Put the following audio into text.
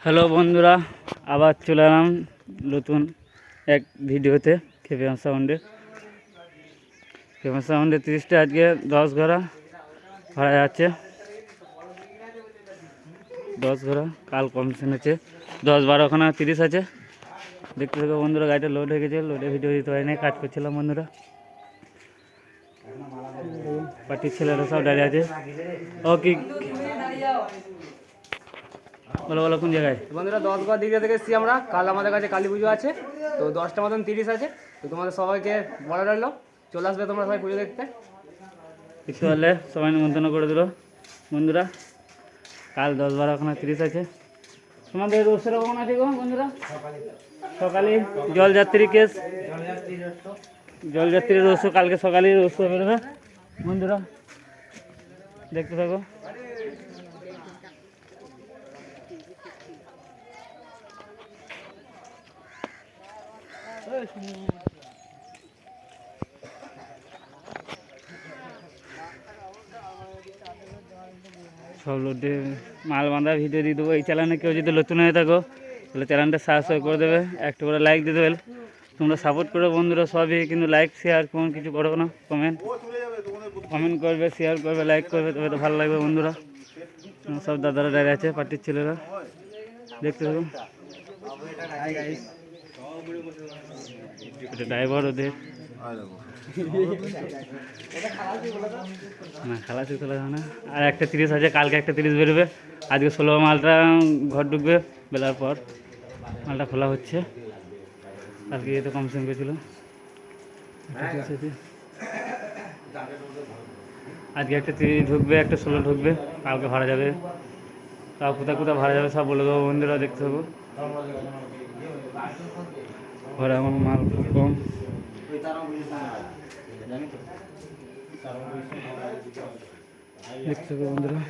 Hello বন্ধুরা, আবার চলে এলাম নতুন এক ভিডিওতে। ফেমাস সাউন্ডে 30টা আজকে 10 ঘোড়া ভাড়া যাচ্ছে। 10 ঘোড়া কাল কমিশন আছে, 10-12খানা 30 আছে। দেখতে থাকো বন্ধুরা, গাড়িটা লোড হয়ে গেছে, লোডে ভিডিও দিতে হয় না, কাজ করছিলাম বন্ধুরা। পার্টির ছেলেরা সব দাঁড়িয়ে আছে। ও কি বলো বলো, কোন জায়গায়? বন্ধুরা 10 ঘর দিকে থেকে এসেছি আমরা। কাল আমাদের কাছে কালী পুজো আছে, তো 10টা মতন 30 আছে। তো তোমাদের সবাইকে বলা রইলো, চলে আসবে তোমরা সবাই পুজো দেখতে। একটু হলে সবাই নিমন্ত্রণ করে দিল বন্ধুরা। কাল 10-12খানা 30 আছে। তোমাদের রোসের কখন আছে গো বন্ধুরা? সকালে জলযাত্রী কেস, জলযাত্রীর রোসও কালকে সকালে রোসও বেরোবে বন্ধুরা, দেখতে থাকো। সব লোডে মাল বাঁধা ভিডিও দিয়ে দেবো। এই চ্যানেলে কেউ যদি নতুন হয়ে থাকো তাহলে চ্যানেলটা সাবস্ক্রাইব করে দেবে, একটা করে লাইক দিয়ে দেবে। তোমরা সাপোর্ট করো বন্ধুরা সবই, কিন্তু লাইক শেয়ার কোন কিছু করো না, কমেন্ট করবে, শেয়ার করবে, লাইক করবে, তবে তো ভালো লাগবে বন্ধুরা। সব দাদারা দাঁড়িয়ে আছে, পার্টির ছেলেরা, দেখতে থাকো। এটা ড্রাইভার ওদের না, খালাসি তোলা যাবে না। আর একটা 30 আছে, কালকে একটা 30 বেরোবে। আজকে 16 মালটা ঘর ঢুকবে বেলার পর, মালটা খোলা হচ্ছে। কালকে এতে কমিশন পেয়েছিল, আজকে একটা 30 ঢুকবে, একটা 16 ঢুকবে, কালকে ভাড়া যাবে। তাও কোথায় কোথায় ভাড়া যাবে সব বলে দেবো বন্ধুরা, দেখতে থাকো। ভাড়া আমার মাল কম, দেখতে থাকো বন্ধুরা।